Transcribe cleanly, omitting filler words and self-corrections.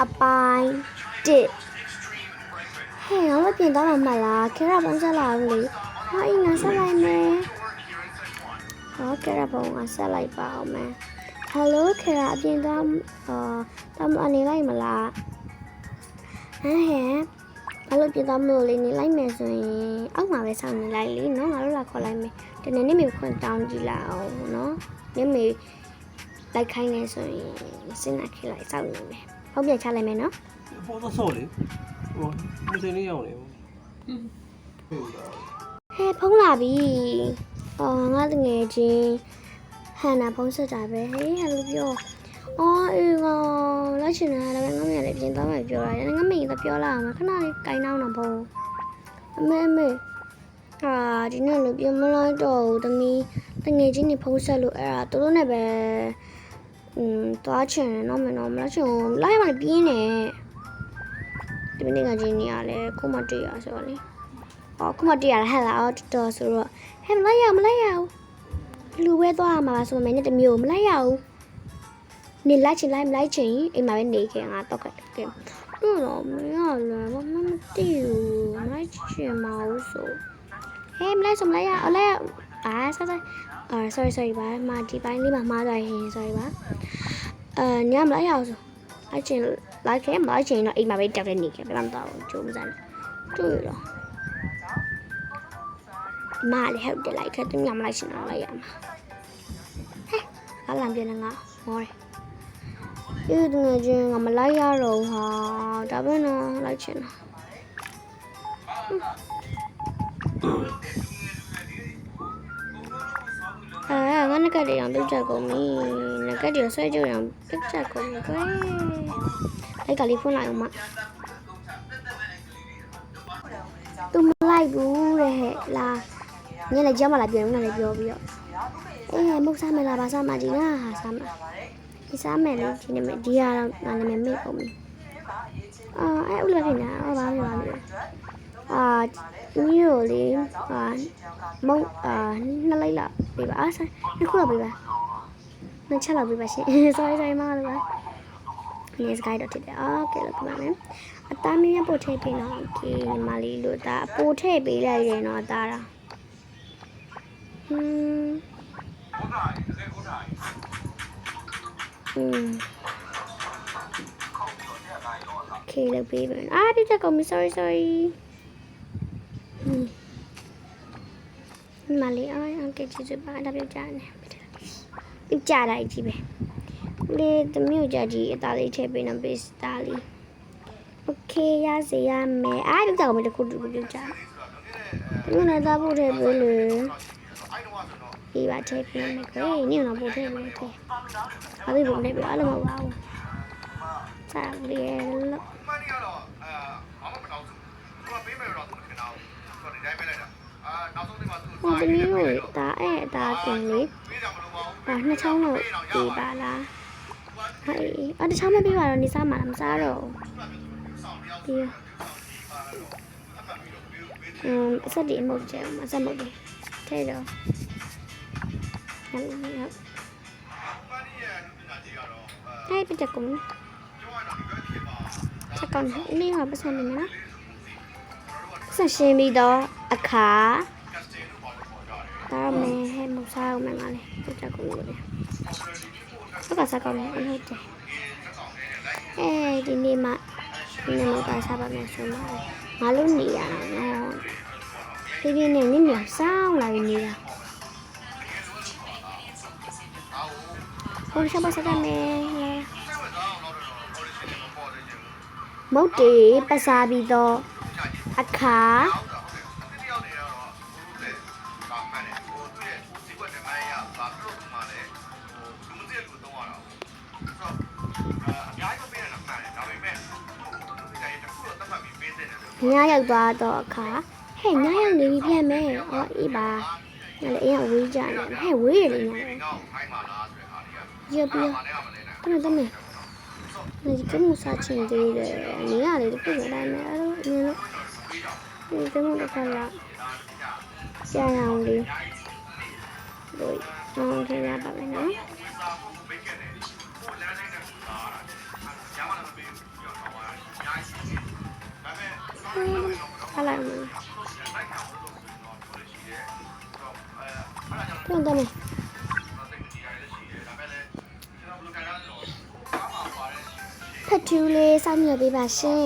အပိုင်း1ဟဲ့ငါတို့ပြင်သွားမှာမလားခဲရပုံးဆက်လာဘူးလေဟာအင်းငါဆက်လိုက်မယ်ဟောခဲရပုံးငါဆက်လိုက်ပါအောင်မယ်ဟယ်လိုခဲရအပြင်သွားတမအနေလိုက်မလားဟဲ့ဘာလို့ပြင်သွားမလို့လေနေလိုက်မယ်ဆိုရင်အောက်မှာပဲဆောင်းနေလိုက်လေနော်ငါတို့လာခေါ်လိုက်မယ်တနေ့နေ့မေခွန်တောင်းကြည့်လာအောင်နော်နေ့မေလိုက်ခိုင်းနေဆိုရင်စဉ်းစားခေလိုက်စောက်နေမယ်ဟုတ်ပြချလိုက်မယ်နော်ပေါ်တော့ဆော့လေဟိုမစင်းလေးရောက်နေဘူးဟဲ့ဖုံးလာပြီငါတငယ်ချင်းဟန်နာဖုံးဆက်တာပဲဟဲ့ဟယ်လိုပြောအေးလိုက်ချင်တာလည်းငါမရလည်းပြင်သွားမှပြောရတယ်ငါမရင်တော့ပြောလာအောင်ခဏလေးကိုင်းနှောင်းတော့ဖုံးအမေဒီနေ့လည်းပြင်မလိုက်တော့ဘူးတမီးတငယ်ချင်းနေဖုံးဆက်လို့အဲ့ဒါတို့နဲ့ပဲသွားချင်တယ်နော်မင်းတော့မလားချင်လိုက်မှပြင်းနေဒီနေ့ကချင်းနေရလဲခုမှတွေ့ရဆိုတော့လေခုမှတွေ့ရဟဲ့လားတော်ဆိုတော့ဟဲ့မလိုက်ရဘူးလူပဲသွားရမှာပါဆိုမှလည်းတမျိုးမလိုက်ရဘူးနေလိုက်ချင်လိုက်မလိုက်ချင်အိမ်မှာပဲနေခဲ့ငါတော့ကဲတော့မရလည်းမသိဘူးမလိုက်ချင်မအောင်ဆိုဟဲ့မလိုက်ဆိုမလိုက်ရလိုက်sorry ပါမဒီပိုင်းလေးမှာမှားသွားရင် sorry ပါညမလိုက်ရအောင်ဆိုလိုက်ချင်လိုက်ခဲ့မလိုက်ချင်တော့အိမ်မှာပဲတောက်နေနေခဲ့ဘယ်မှမသွားဘူးကြိုးမစားနဲ့တွေ့တော့မလည်းဟုတ်တယ်လိုက်ခဲ့သူညမလိုက်ချင်တော့လိုက်ရမှာဟဲ့လာလံပြနေငါမောတယ်ဒီတငယ်ချင်းကမလိုက်ရတော့ဟာဒါပဲနော်လိုက်ချင်တာငါနကတွေအောင်ပြုတ်ချက်ကုန်ပြီနကတွေဆွဲကြအောင်ပြုတ်ချက်ကုန်ပြီကွယ်အဲ့ကလေးဖုန်းလိုက်အောင်မသူမလိုက်ဘူးတဲ့ဟဲ့လာညနေကြောက်မလာပြန်ဦးလည်းပြောပြီးတော့မုတ်စားမလားဘာစားမဒီနာဟာစားမဒီစားမယ်လေဒီနေ့ဒီဟာတော့ငါနာမည်မေ့ကုန်ပြီအဲ့ဦးလည်းဖြစ်နေတာဘာမှမလုပ်မျိုးလေမုံနှစ်လိုက်လာပေးပါဆိုင်နှစ်ခုလောက်ပေးပါနှစ်ချက်လောက်ပေးပါရှင် sorry မလို့ပါဒီစကိုင်းတော့ထည့်တယ်โอเคလို့ပြပါမယ်အသားမင်းပို့ထည့်ပေးတော့โอเคမလေးလို့ဒါပို့ထည့်ပေးလိုက်ရင်တော့အသားတာโอเคလို့ပေးပါပြတ်ကုန်ပြီ sorry မလေးโอเคကျေးဇူးပါဒါပြောကြတယ်ပြကြလိုက်ကြည့်ပဲလေတမျိုးကြကြီးအသားလေးထည့်ပေးနော်ပေးစတာလေးโอเคရစေရမယ်ပြကြကုန်ပြီတခုပြကြဒီနေ့သားဖို့ထည့်ပေးလေဒီပါထည့်ပေးမယ်ခွေးညတော့ပို့ထည့်ပေးတယ်ဘာလို့ပုံနေပြအဲ့လိုမဟုတ်ပါဘူးစားရည်လို့ဒီမျိုးဒါဒါကင်လေးနှစ်ချောင်းလို့ပေးပါလားဟဲ့တစ်ချောင်းမပေးပါတော့နေစားမှာမစားတော့ပြီးအစဒီမဟုတ်ချင်အစမဟုတ်တယ်ထဲတော့ပြတ်ကုန်ချက်ကောင်းလေးဟာပတ်စံနေနော်ဆက်ရှင်းပြီးတော့အခါဒါမဲဟဲ့မစားအောင်မငါလေပြတ်ကုန်လို့လေဟုတ်ကစားကောင်းတယ်ဟုတ်တယ်ဒီနေ့မှပါစားပါမယ်ဆိုတော့ငါလုံးနေရနော်ဒီနေ့နဲ့ညညစောင်းလာနေတာဟိုရှာပါစားမယ်မုတ်တေပစားပြီးတော့အခါညရောက်သွားတော့အခါဟဲ့ညရောက်နေပြီပြန်မယ်အေးပါငါလည်းအရင်ဝေးကြတယ်ဟဲ့ဝေးရလေညရပြီးတမဒီကမှုစားချင်သေးတယ်နေရလေတခုလည်းတိုင်းမယ်အဲ့လိုနင်လို့ဒီကမှုတစ်ခါလာကြာရအောင်လေးတို့ထည့်ရပါမယ်နော် ထားလိုက်မယ်ပြန်တယ်မယ်ဖတ်တူလေးစောင့်မျှော်ပေးပါရှင်